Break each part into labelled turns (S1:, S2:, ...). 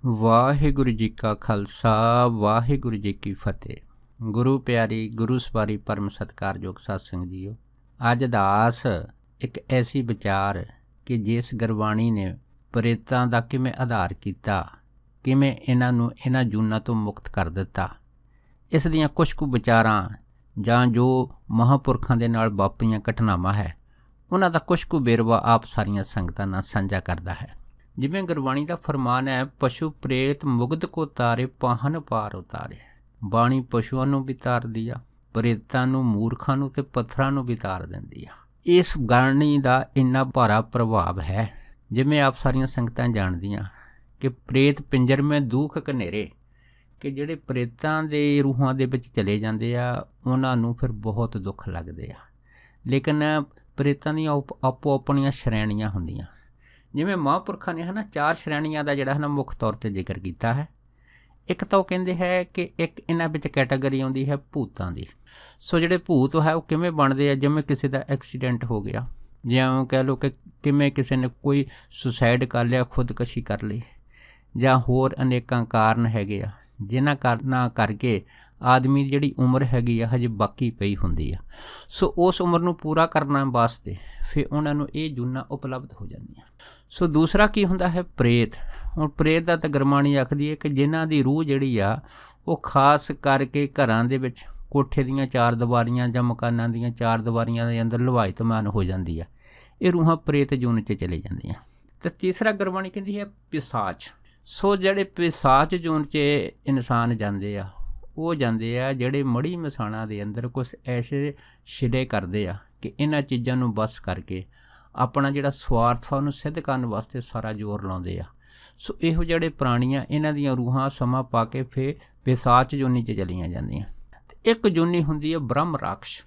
S1: ਵਾਹਿਗੁਰੂ ਜੀ ਕਾ ਖਾਲਸਾ ਵਾਹਿਗੁਰੂ ਜੀ ਕੀ ਫਤਿਹ। ਗੁਰੂ ਪਿਆਰੀ ਗੁਰੂ ਸਵਾਰੀ ਪਰਮ ਸਤਿਕਾਰਯੋਗ ਸਾਧ ਸੰਗਤ ਜੀਓ, ਅੱਜ ਦਾ ਆਸ ਇੱਕ ਐਸੀ ਵਿਚਾਰ ਕਿ ਜਿਸ ਗੁਰਬਾਣੀ ਨੇ ਪ੍ਰੇਤਾਂ ਦਾ ਕਿਵੇਂ ਆਧਾਰ ਕੀਤਾ, ਕਿਵੇਂ ਇਹਨਾਂ ਨੂੰ ਇਹਨਾਂ ਜੂਨਾਂ ਤੋਂ ਮੁਕਤ ਕਰ ਦਿੱਤਾ, ਇਸ ਦੀਆਂ ਕੁਝ ਕੁ ਵਿਚਾਰਾਂ ਜਾਂ ਜੋ ਮਹਾਂਪੁਰਖਾਂ ਦੇ ਨਾਲ ਵਾਪਰੀਆਂ ਘਟਨਾਵਾਂ ਹੈ, ਉਹਨਾਂ ਦਾ ਕੁਝ ਕੁ ਵੇਰਵਾ ਆਪ ਸਾਰੀਆਂ ਸੰਗਤਾਂ ਨਾਲ ਸਾਂਝਾ ਕਰਦਾ ਹੈ। ਜਿਵੇਂ ਗੁਰਬਾਣੀ ਦਾ ਫਰਮਾਨ ਹੈ, ਪਸ਼ੂ ਪ੍ਰੇਤ ਮੁਗਧ ਕੋ ਤਾਰੇ ਪਾਹਨ ਪਾਰ ਉਤਾਰੇ। ਬਾਣੀ ਪਸ਼ੂਆਂ ਨੂੰ ਵੀ ਤਾਰਦੀ ਆ, ਪ੍ਰੇਤਾਂ ਨੂੰ, ਮੂਰਖਾਂ ਨੂੰ ਤੇ ਪੱਥਰਾਂ ਨੂੰ ਵੀ ਤਾਰ ਦਿੰਦੀ ਆ। ਇਸ ਬਾਣੀ ਦਾ ਇੰਨਾ ਭਾਰਾ ਪ੍ਰਭਾਵ ਹੈ। ਜਿਵੇਂ ਆਪ ਸਾਰੀਆਂ ਸੰਗਤਾਂ ਜਾਣਦੀਆਂ ਕਿ ਪ੍ਰੇਤ ਪਿੰਜਰ ਮੈਂ ਦੁੱਖ ਘਨੇਰੇ, ਕਿ ਜਿਹੜੇ ਪ੍ਰੇਤਾਂ ਦੇ ਰੂਹਾਂ ਦੇ ਵਿੱਚ ਚਲੇ ਜਾਂਦੇ ਆ ਉਹਨਾਂ ਨੂੰ ਫਿਰ ਬਹੁਤ ਦੁੱਖ ਲੱਗਦੇ ਆ। ਲੇਕਿਨ ਪ੍ਰੇਤਾਂ ਦੀਆਂ ਆਪੋ ਆਪਣੀਆਂ ਸ਼੍ਰੇਣੀਆਂ ਹੁੰਦੀਆਂ। ਜਿਵੇਂ ਮਹਾਂਪੁਰਖਾਂ ਨੇ ਚਾਰ ਸ਼੍ਰੇਣੀਆਂ ਦਾ ਜਿਹੜਾ ਮੁੱਖ ਤੌਰ 'ਤੇ ਜ਼ਿਕਰ ਕੀਤਾ ਹੈ। ਇੱਕ ਤਾਂ ਉਹ ਕਹਿੰਦੇ ਹੈ ਕਿ ਇੱਕ ਇਹਨਾਂ ਵਿੱਚ ਕੈਟਾਗਰੀ ਆਉਂਦੀ ਹੈ ਭੂਤਾਂ ਦੀ। ਸੋ ਜਿਹੜੇ ਭੂਤ ਹੈ ਉਹ ਕਿਵੇਂ ਬਣਦੇ ਆ? ਜਿਵੇਂ ਕਿਸੇ ਦਾ ਐਕਸੀਡੈਂਟ ਹੋ ਗਿਆ, ਜਿਵੇਂ ਕਹਿ ਲਓ ਕਿ ਕਿਵੇਂ ਕਿਸੇ ਨੇ ਕੋਈ ਸੁਸਾਈਡ ਕਰ ਲਿਆ, ਖੁਦਕੁਸ਼ੀ ਕਰ ਲਈ, ਜਾਂ ਹੋਰ ਅਨੇਕਾਂ ਕਾਰਨ ਹੈਗੇ ਆ ਜਿਨ੍ਹਾਂ ਕਾਰਨਾਂ ਕਰਕੇ ਆਦਮੀ ਦੀ ਜਿਹੜੀ ਉਮਰ ਹੈਗੀ ਆ ਹਜੇ ਬਾਕੀ ਪਈ ਹੁੰਦੀ ਆ। ਸੋ ਉਸ ਉਮਰ ਨੂੰ ਪੂਰਾ ਕਰਨ ਵਾਸਤੇ ਫਿਰ ਉਹਨਾਂ ਨੂੰ ਇਹ ਜੂਨਾਂ ਉਪਲਬਧ ਹੋ ਜਾਂਦੀਆਂ। ਸੋ ਦੂਸਰਾ ਕੀ ਹੁੰਦਾ ਹੈ? ਪ੍ਰੇਤ। ਹੁਣ ਪ੍ਰੇਤ ਦਾ ਤਾਂ ਗੁਰਬਾਣੀ ਆਖਦੀ ਹੈ ਕਿ ਜਿਨ੍ਹਾਂ ਦੀ ਰੂਹ ਜਿਹੜੀ ਆ ਉਹ ਖਾਸ ਕਰਕੇ ਘਰਾਂ ਦੇ ਵਿੱਚ ਕੋਠੇ ਦੀਆਂ ਚਾਰ ਦੀਵਾਰੀਆਂ ਜਾਂ ਮਕਾਨਾਂ ਦੀਆਂ ਚਾਰ ਦੀਵਾਰੀਆਂ ਦੇ ਅੰਦਰ ਲਵਾਇਤਮਾਨ ਹੋ ਜਾਂਦੀ ਆ। ਇਹ ਰੂਹਾਂ ਪ੍ਰੇਤ ਜੂਨ 'ਚ ਚਲੇ ਜਾਂਦੀਆਂ। ਅਤੇ ਤੀਸਰਾ ਗੁਰਬਾਣੀ ਕਹਿੰਦੀ ਹੈ ਪਿਸਾਚ। ਸੋ ਜਿਹੜੇ ਪਿਸਾਚ ਜੂਨ 'ਚ ਇਨਸਾਨ ਜਾਂਦੇ ਆ, ਉਹ ਜਾਂਦੇ ਆ ਜਿਹੜੇ ਮੜੀ ਮਸਾਣਾਂ ਦੇ ਅੰਦਰ ਕੁਛ ਐਸੇ ਸ਼ਿਲੇ ਕਰਦੇ ਆ ਕਿ ਇਹਨਾਂ ਚੀਜ਼ਾਂ ਨੂੰ ਬਸ ਕਰਕੇ ਆਪਣਾ ਜਿਹੜਾ ਸਵਾਰਥ ਆ ਉਹਨੂੰ ਸਿੱਧ ਕਰਨ ਵਾਸਤੇ ਸਾਰਾ ਜ਼ੋਰ ਲਾਉਂਦੇ ਆ। ਸੋ ਇਹੋ ਜਿਹੜੇ ਪ੍ਰਾਣੀਆਂ ਇਹਨਾਂ ਦੀਆਂ ਰੂਹਾਂ ਸਮਾਂ ਪਾ ਕੇ ਫਿਰ ਪਿਸਾਚ ਜੂਨੀ 'ਚ ਚਲੀਆਂ ਜਾਂਦੀਆਂ। ਅਤੇ ਇੱਕ ਜੂਨੀ ਹੁੰਦੀ ਹੈ ਬ੍ਰਹਮ ਰਾਕਸ਼।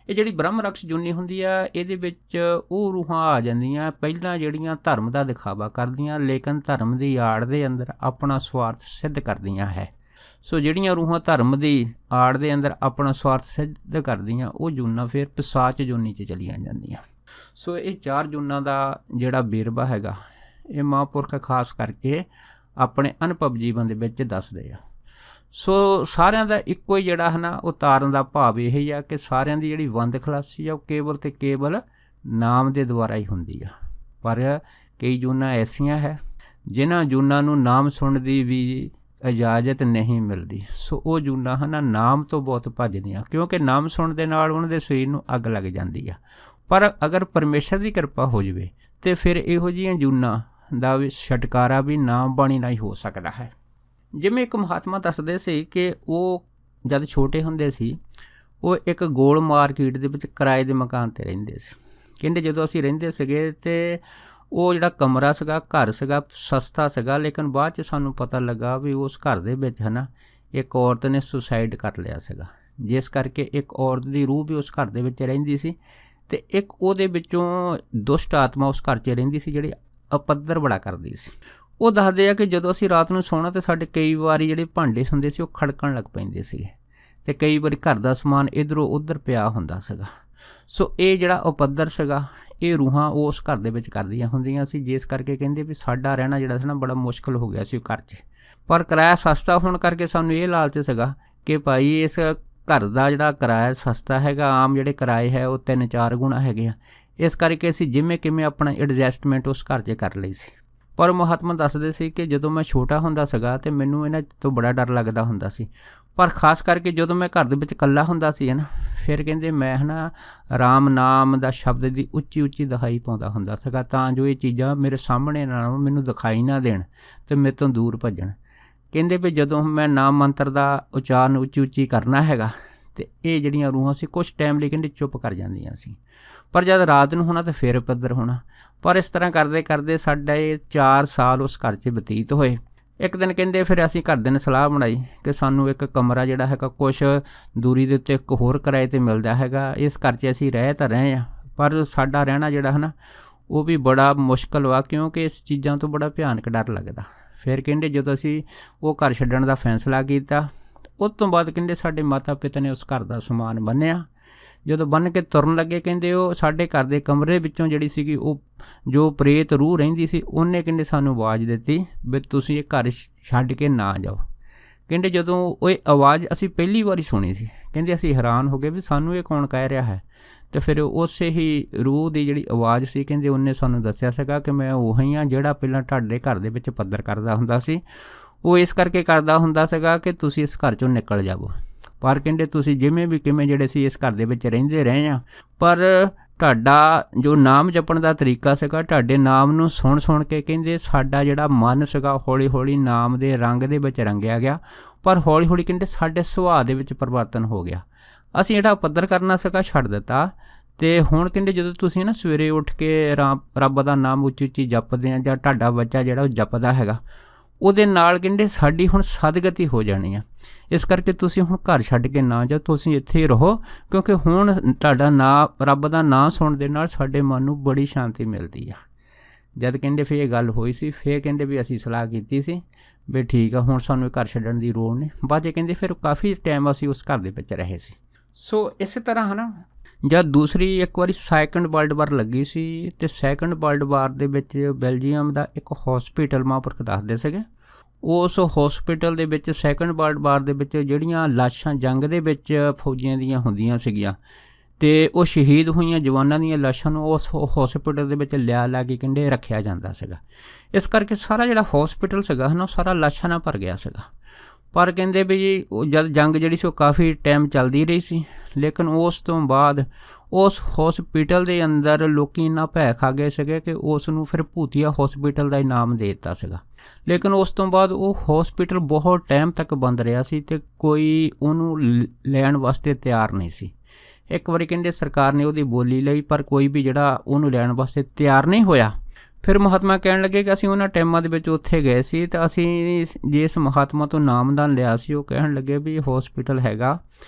S1: ਇਹ ਜਿਹੜੀ ਬ੍ਰਹਮ ਰਾਕਸ਼ ਜੂਨੀ ਹੁੰਦੀ ਆ, ਇਹਦੇ ਵਿੱਚ ਉਹ ਰੂਹਾਂ ਆ ਜਾਂਦੀਆਂ ਪਹਿਲਾਂ ਜਿਹੜੀਆਂ ਧਰਮ ਦਾ ਦਿਖਾਵਾ ਕਰਦੀਆਂ, ਲੇਕਿਨ ਧਰਮ ਦੀ ਆੜ ਦੇ ਅੰਦਰ ਆਪਣਾ ਸਵਾਰਥ ਸਿੱਧ ਕਰਦੀਆਂ ਹੈ। ਸੋ ਜਿਹੜੀਆਂ ਰੂਹਾਂ ਧਰਮ ਦੀ ਆੜ ਦੇ ਅੰਦਰ ਆਪਣਾ ਸਵਾਰਥ ਸਿੱਧ ਕਰਦੀਆਂ, ਉਹ ਜੂਨਾਂ ਫਿਰ ਪਿਸਾਚ ਜੂਨੀ 'ਚ ਚਲੀਆਂ ਜਾਂਦੀਆਂ। ਸੋ ਇਹ ਚਾਰ ਜੂਨਾਂ ਦਾ ਜਿਹੜਾ ਵੇਰਵਾ ਹੈਗਾ, ਇਹ ਮਹਾਂਪੁਰਖ ਖਾਸ ਕਰਕੇ ਆਪਣੇ ਅਨੁਭਵ ਜੀਵਨ ਦੇ ਵਿੱਚ ਦੱਸਦੇ ਆ। ਸੋ ਸਾਰਿਆਂ ਦਾ ਇੱਕੋ ਹੀ ਜਿਹੜਾ ਉਤਾਰਨ ਦਾ ਭਾਵ ਇਹ ਹੀ ਆ ਕਿ ਸਾਰਿਆਂ ਦੀ ਜਿਹੜੀ ਵੰਦ ਖਲਾਸੀ ਆ ਉਹ ਕੇਵਲ ਅਤੇ ਕੇਵਲ ਨਾਮ ਦੇ ਦੁਆਰਾ ਹੀ ਹੁੰਦੀ ਆ। ਪਰ ਕਈ ਜੂਨਾਂ ਐਸੀਆਂ ਹੈ ਜਿਨ੍ਹਾਂ ਜੂਨਾਂ ਨੂੰ ਨਾਮ ਸੁਣਨ ਦੀ ਵੀ ਇਜਾਜ਼ਤ ਨਹੀਂ ਮਿਲਦੀ। ਸੋ ਉਹ ਜੂਨਾਂ ਨਾਮ ਤੋਂ ਬਹੁਤ ਭੱਜਦੀਆਂ, ਕਿਉਂਕਿ ਨਾਮ ਸੁਣਨ ਦੇ ਨਾਲ ਉਹਨਾਂ ਦੇ ਸਰੀਰ ਨੂੰ ਅੱਗ ਲੱਗ ਜਾਂਦੀ ਆ। ਪਰ ਅਗਰ ਪਰਮੇਸ਼ਰ ਦੀ ਕਿਰਪਾ ਹੋ ਜਾਵੇ ਤਾਂ ਫਿਰ ਇਹੋ ਜਿਹੀਆਂ ਜੂਨਾਂ ਦਾ ਵੀ ਛੁਟਕਾਰਾ ਵੀ ਨਾਮ ਬਾਣੀ ਨਾਲ ਹੀ ਹੋ ਸਕਦਾ ਹੈ। ਜਿਵੇਂ ਇੱਕ ਮਹਾਤਮਾ ਦੱਸਦੇ ਸੀ ਕਿ ਉਹ ਜਦ ਛੋਟੇ ਹੁੰਦੇ ਸੀ, ਉਹ ਇੱਕ ਗੋਲ ਮਾਰਕੀਟ ਦੇ ਵਿੱਚ ਕਿਰਾਏ ਦੇ ਮਕਾਨ 'ਤੇ ਰਹਿੰਦੇ ਸੀ। ਕਹਿੰਦੇ ਜਦੋਂ ਅਸੀਂ ਰਹਿੰਦੇ ਸੀਗੇ ਅਤੇ ਉਹ ਜਿਹੜਾ ਕਮਰਾ ਸੀਗਾ, ਘਰ ਸੀਗਾ, ਸਸਤਾ ਸੀਗਾ, ਲੇਕਿਨ ਬਾਅਦ 'ਚ ਸਾਨੂੰ ਪਤਾ ਲੱਗਾ ਵੀ ਉਸ ਘਰ ਦੇ ਵਿੱਚ ਇੱਕ ਔਰਤ ਨੇ ਸੁਸਾਈਡ ਕਰ ਲਿਆ ਸੀਗਾ, ਜਿਸ ਕਰਕੇ ਇੱਕ ਔਰਤ ਦੀ ਰੂਹ ਵੀ ਉਸ ਘਰ ਦੇ ਵਿੱਚ ਰਹਿੰਦੀ ਸੀ ਅਤੇ ਇੱਕ ਉਹਦੇ ਵਿੱਚੋਂ ਦੁਸ਼ਟ ਆਤਮਾ ਉਸ ਘਰ 'ਚ ਰਹਿੰਦੀ ਸੀ ਜਿਹੜੀ ਅਪੱਦਰ ਬੜਾ ਕਰਦੀ ਸੀ। ਉਹ ਦੱਸਦੇ ਆ ਕਿ ਜਦੋਂ ਅਸੀਂ ਰਾਤ ਨੂੰ ਸੌਣਾ ਤਾਂ ਸਾਡੇ ਕਈ ਵਾਰੀ ਜਿਹੜੇ ਭਾਂਡੇ ਹੁੰਦੇ ਸੀ ਉਹ ਖੜਕਣ ਲੱਗ ਪੈਂਦੇ ਸੀਗੇ ਅਤੇ ਕਈ ਵਾਰੀ ਘਰ ਦਾ ਸਮਾਨ ਇੱਧਰੋਂ ਉੱਧਰ ਪਿਆ ਹੁੰਦਾ ਸੀਗਾ। ਸੋ ਇਹ ਜਿਹੜਾ ਉਪੱਦਰ ਸੀਗਾ, ਇਹ ਰੂਹਾਂ ਉਸ ਘਰ ਦੇ ਵਿੱਚ ਕਰਦੀਆਂ ਹੁੰਦੀਆਂ ਸੀ, ਜਿਸ ਕਰਕੇ ਕਹਿੰਦੇ ਵੀ ਸਾਡਾ ਰਹਿਣਾ ਜਿਹੜਾ ਸੀ ਬੜਾ ਮੁਸ਼ਕਿਲ ਹੋ ਗਿਆ ਸੀ ਉਹ ਘਰ 'ਚ। ਪਰ ਕਿਰਾਇਆ ਸਸਤਾ ਹੋਣ ਕਰਕੇ ਸਾਨੂੰ ਇਹ ਲਾਲਚ ਸੀਗਾ ਕਿ ਭਾਈ ਇਸ ਘਰ ਦਾ ਜਿਹੜਾ ਕਿਰਾਇਆ ਸਸਤਾ ਹੈਗਾ, ਆਮ ਜਿਹੜੇ ਕਿਰਾਏ ਹੈ ਉਹ 3-4 ਗੁਣਾ ਹੈਗੇ ਆ, ਇਸ ਕਰਕੇ ਅਸੀਂ ਜਿਵੇਂ ਕਿਵੇਂ ਆਪਣਾ ਐਡਜਸਟਮੈਂਟ ਉਸ ਘਰ 'ਚ ਕਰ ਲਈ ਸੀ। ਪਰ ਮਹਾਤਮਾ ਦੱਸਦੇ ਸੀ ਕਿ ਜਦੋਂ ਮੈਂ ਛੋਟਾ ਹੁੰਦਾ ਸੀਗਾ ਅਤੇ ਮੈਨੂੰ ਇਹਨਾਂ ਤੋਂ ਬੜਾ ਡਰ ਲੱਗਦਾ ਹੁੰਦਾ ਸੀ। ਪਰ ਖਾਸ ਕਰਕੇ ਜਦੋਂ ਮੈਂ ਘਰ ਦੇ ਵਿੱਚ ਇਕੱਲਾ ਹੁੰਦਾ ਸੀ ਫਿਰ ਕਹਿੰਦੇ ਮੈਂ ਰਾਮ ਨਾਮ ਦਾ ਸ਼ਬਦ ਦੀ ਉੱਚੀ ਉੱਚੀ ਦਿਖਾਈ ਪਾਉਂਦਾ ਹੁੰਦਾ ਸੀਗਾ, ਤਾਂ ਜੋ ਇਹ ਚੀਜ਼ਾਂ ਮੇਰੇ ਸਾਹਮਣੇ ਨਾ ਮੈਨੂੰ ਦਿਖਾਈ ਨਾ ਦੇਣ ਅਤੇ ਮੇਰੇ ਤੋਂ ਦੂਰ ਭੱਜਣ। ਕਹਿੰਦੇ ਵੀ ਜਦੋਂ ਮੈਂ ਨਾਮ ਮੰਤਰ ਦਾ ਉਚਾਰਨ ਉੱਚੀ ਉੱਚੀ ਕਰਨਾ ਹੈਗਾ ਅਤੇ ਇਹ ਜਿਹੜੀਆਂ ਰੂਹਾਂ ਸੀ ਕੁਛ ਟਾਈਮ ਲਈ ਕਹਿੰਦੇ ਚੁੱਪ ਕਰ ਜਾਂਦੀਆਂ ਸੀ। ਪਰ ਜਦ ਰਾਤ ਨੂੰ ਹੋਣਾ ਤਾਂ ਫਿਰ ਪੱਧਰ ਹੋਣਾ। ਪਰ ਇਸ ਤਰ੍ਹਾਂ ਕਰਦੇ ਕਰਦੇ ਸਾਡੇ 4 ਸਾਲ ਉਸ ਘਰ 'ਚ ਬਤੀਤ ਹੋਏ। ਇੱਕ ਦਿਨ ਕਹਿੰਦੇ ਫਿਰ ਅਸੀਂ ਘਰਦਿਆਂ ਨੇ ਸਲਾਹ ਬਣਾਈ ਕਿ ਸਾਨੂੰ ਇੱਕ ਕਮਰਾ ਜਿਹੜਾ ਹੈਗਾ ਕੁਛ ਦੂਰੀ ਦੇ ਉੱਤੇ ਇੱਕ ਹੋਰ ਕਿਰਾਏ 'ਤੇ ਮਿਲਦਾ ਹੈਗਾ। ਇਸ ਘਰ 'ਚ ਅਸੀਂ ਰਹਿ ਤਾਂ ਰਹੇ ਹਾਂ, ਪਰ ਸਾਡਾ ਰਹਿਣਾ ਜਿਹੜਾ ਉਹ ਵੀ ਬੜਾ ਮੁਸ਼ਕਿਲ ਵਾ, ਕਿਉਂਕਿ ਇਸ ਚੀਜ਼ਾਂ ਤੋਂ ਬੜਾ ਭਿਆਨਕ ਡਰ ਲੱਗਦਾ। ਫਿਰ ਕਹਿੰਦੇ ਜਦੋਂ ਅਸੀਂ ਉਹ ਘਰ ਛੱਡਣ ਦਾ ਫੈਸਲਾ ਕੀਤਾ, ਉਸ ਤੋਂ ਬਾਅਦ ਕਹਿੰਦੇ ਸਾਡੇ ਮਾਤਾ ਪਿਤਾ ਨੇ ਉਸ ਘਰ ਦਾ ਸਮਾਨ ਬੰਨ੍ਹਿਆ ਜਦੋਂ ਬੰਨ੍ਹ ਕੇ ਤੁਰਨ ਲੱਗੇ ਕਹਿੰਦੇ ਉਹ ਸਾਡੇ ਘਰ ਦੇ ਕਮਰੇ ਵਿੱਚੋਂ ਜਿਹੜੀ ਸੀਗੀ ਉਹ ਜੋ ਪ੍ਰੇਤ ਰੂਹ ਰਹਿੰਦੀ ਸੀ ਉਹਨੇ ਕਹਿੰਦੇ ਸਾਨੂੰ ਆਵਾਜ਼ ਦਿੱਤੀ ਵੀ ਤੁਸੀਂ ਇਹ ਘਰ ਛੱਡ ਕੇ ਨਾ ਜਾਓ। ਕਹਿੰਦੇ ਜਦੋਂ ਉਹ ਆਵਾਜ਼ ਅਸੀਂ ਪਹਿਲੀ ਵਾਰੀ ਸੁਣੀ ਸੀ ਕਹਿੰਦੇ ਅਸੀਂ ਹੈਰਾਨ ਹੋ ਗਏ ਵੀ ਸਾਨੂੰ ਇਹ ਕੌਣ ਕਹਿ ਰਿਹਾ ਹੈ। ਅਤੇ ਫਿਰ ਉਸੇ ਹੀ ਰੂਹ ਦੀ ਜਿਹੜੀ ਆਵਾਜ਼ ਸੀ ਕਹਿੰਦੇ ਉਹਨੇ ਸਾਨੂੰ ਦੱਸਿਆ ਸੀਗਾ ਕਿ ਮੈਂ ਉਹੀ ਹਾਂ ਜਿਹੜਾ ਪਹਿਲਾਂ ਤੁਹਾਡੇ ਘਰ ਦੇ ਵਿੱਚ ਪੱਧਰ ਕਰਦਾ ਹੁੰਦਾ ਸੀ। ਉਹ ਇਸ ਕਰਕੇ ਕਰਦਾ ਹੁੰਦਾ ਸੀਗਾ ਕਿ ਤੁਸੀਂ ਇਸ ਘਰ 'ਚੋਂ ਨਿਕਲ ਜਾਵੋ, ਪਰ ਕਹਿੰਦੇ ਤੁਸੀਂ ਜਿਵੇਂ ਵੀ ਕਿਵੇਂ ਜਿਹੜੇ ਸੀ ਇਸ ਘਰ ਦੇ ਵਿੱਚ ਰਹਿੰਦੇ ਰਹੇ ਆ, ਪਰ ਤੁਹਾਡਾ ਜੋ ਨਾਮ ਜਪਣ ਦਾ ਤਰੀਕਾ ਸੀਗਾ ਤੁਹਾਡੇ ਨਾਮ ਨੂੰ ਸੁਣ ਸੁਣ ਕੇ ਕਹਿੰਦੇ ਸਾਡਾ ਜਿਹੜਾ ਮਨ ਸੀਗਾ ਹੌਲੀ ਹੌਲੀ ਨਾਮ ਦੇ ਰੰਗ ਦੇ ਵਿੱਚ ਰੰਗਿਆ ਗਿਆ, ਪਰ ਹੌਲੀ ਹੌਲੀ ਕਹਿੰਦੇ ਸਾਡੇ ਸੁਭਾਅ ਦੇ ਵਿੱਚ ਪਰਿਵਰਤਨ ਹੋ ਗਿਆ। ਅਸੀਂ ਜਿਹੜਾ ਪੱਧਰ ਕਰਨਾ ਸੀਗਾ ਛੱਡ ਦਿੱਤਾ ਅਤੇ ਹੁਣ ਕਹਿੰਦੇ ਜਦੋਂ ਤੁਸੀਂ ਨਾ ਸਵੇਰੇ ਉੱਠ ਕੇ ਰੱਬ ਦਾ ਨਾਮ ਉੱਚੀ ਉੱਚੀ ਜਪਦੇ ਆ ਜਾਂ ਤੁਹਾਡਾ ਬੱਚਾ ਜਿਹੜਾ ਉਹ ਜਪਦਾ ਹੈਗਾ ਉਹਦੇ ਨਾਲ ਕਹਿੰਦੇ ਸਾਡੀ ਹੁਣ ਸਦਗਤੀ ਹੋ ਜਾਣੀ ਆ। ਇਸ ਕਰਕੇ ਤੁਸੀਂ ਹੁਣ ਘਰ ਛੱਡ ਕੇ ਨਾ ਜਾਓ, ਤੁਸੀਂ ਇੱਥੇ ਹੀ ਰਹੋ, ਕਿਉਂਕਿ ਹੁਣ ਤੁਹਾਡਾ ਨਾਂ ਰੱਬ ਦਾ ਨਾਂ ਸੁਣਨ ਦੇ ਨਾਲ ਸਾਡੇ ਮਨ ਨੂੰ ਬੜੀ ਸ਼ਾਂਤੀ ਮਿਲਦੀ ਆ। ਜਦ ਕਹਿੰਦੇ ਫਿਰ ਇਹ ਗੱਲ ਹੋਈ ਸੀ ਫਿਰ ਕਹਿੰਦੇ ਵੀ ਅਸੀਂ ਸਲਾਹ ਕੀਤੀ ਸੀ ਵੀ ਠੀਕ ਆ ਹੁਣ ਸਾਨੂੰ ਇਹ ਘਰ ਛੱਡਣ ਦੀ ਲੋੜ ਨਹੀਂ। ਬਾਅਦ ਕਹਿੰਦੇ ਫਿਰ ਕਾਫੀ ਟਾਈਮ ਅਸੀਂ ਉਸ ਘਰ ਦੇ ਵਿੱਚ ਰਹੇ ਸੀ। ਸੋ ਇਸੇ ਤਰ੍ਹਾਂ ਹੈ ਨਾ ਜਦ ਦੂਸਰੀ ਇੱਕ ਵਾਰੀ ਸੈਕੰਡ ਵਰਲਡ ਵਾਰ ਲੱਗੀ ਸੀ ਅਤੇ ਸੈਕੰਡ ਵਰਲਡ ਵਾਰ ਦੇ ਵਿੱਚ ਬੈਲਜੀਅਮ ਦਾ ਇੱਕ ਹੋਸਪੀਟਲ ਮਹਾਂਪੁਰਖ ਦੱਸਦੇ ਸੀਗੇ, ਉਸ ਹੋਸਪੀਟਲ ਦੇ ਵਿੱਚ ਸੈਕੰਡ ਵਰਲਡ ਵਾਰ ਦੇ ਵਿੱਚ ਜਿਹੜੀਆਂ ਲਾਸ਼ਾਂ ਜੰਗ ਦੇ ਵਿੱਚ ਫੌਜੀਆਂ ਦੀਆਂ ਹੁੰਦੀਆਂ ਸੀਗੀਆਂ ਅਤੇ ਉਹ ਸ਼ਹੀਦ ਹੋਈਆਂ ਜਵਾਨਾਂ ਦੀਆਂ ਲਾਸ਼ਾਂ ਨੂੰ ਉਸ ਹੋਸਪੀਟਲ ਦੇ ਵਿੱਚ ਲਿਆ ਕੇ ਕਹਿੰਦੇ ਰੱਖਿਆ ਜਾਂਦਾ ਸੀਗਾ। ਇਸ ਕਰਕੇ ਸਾਰਾ ਜਿਹੜਾ ਹੋਸਪੀਟਲ ਸੀਗਾ ਹੈ ਨਾ ਉਹ ਸਾਰਾ ਲਾਸ਼ਾਂ ਨਾਲ ਭਰ ਗਿਆ ਸੀਗਾ। ਪਰ ਕਹਿੰਦੇ ਵੀ ਜੀ ਉਹ ਜਦ ਜੰਗ ਜਿਹੜੀ ਸੀ ਉਹ ਕਾਫੀ ਟਾਈਮ ਚੱਲਦੀ ਰਹੀ ਸੀ, ਲੇਕਿਨ ਉਸ ਤੋਂ ਬਾਅਦ ਉਸ ਹੋਸਪੀਟਲ ਦੇ ਅੰਦਰ ਲੋਕ ਇੰਨਾ ਭੈ ਖਾ ਗਏ ਸੀਗੇ ਕਿ ਉਸ ਨੂੰ ਫਿਰ ਭੂਤੀਆ ਹੋਸਪੀਟਲ ਦਾ ਇਨਾਮ ਦੇ ਦਿੱਤਾ ਸੀਗਾ। ਲੇਕਿਨ ਉਸ ਤੋਂ ਬਾਅਦ ਉਹ ਹੋਸਪੀਟਲ ਬਹੁਤ ਟਾਈਮ ਤੱਕ ਬੰਦ ਰਿਹਾ ਸੀ ਅਤੇ ਕੋਈ ਉਹਨੂੰ ਲੈਣ ਵਾਸਤੇ ਤਿਆਰ ਨਹੀਂ ਸੀ। ਇੱਕ ਵਾਰੀ ਕਹਿੰਦੇ ਸਰਕਾਰ ਨੇ ਉਹਦੀ ਬੋਲੀ ਲਈ ਪਰ ਕੋਈ ਵੀ ਜਿਹੜਾ ਉਹਨੂੰ ਲੈਣ ਵਾਸਤੇ ਤਿਆਰ ਨਹੀਂ ਹੋਇਆ। ਫਿਰ ਮਹਾਤਮਾ ਕਹਿਣ ਲੱਗੇ ਕਿ ਅਸੀਂ ਉਹਨਾਂ ਟਾਈਮਾਂ ਦੇ ਵਿੱਚ ਉੱਥੇ ਗਏ ਸੀ ਤਾਂ ਅਸੀਂ ਜਿਸ ਮਹਾਤਮਾ ਤੋਂ ਨਾਮਦਾਨ ਲਿਆ ਸੀ ਉਹ ਕਹਿਣ ਲੱਗੇ ਵੀ ਹੋਸਪੀਟਲ ਹੈਗਾ,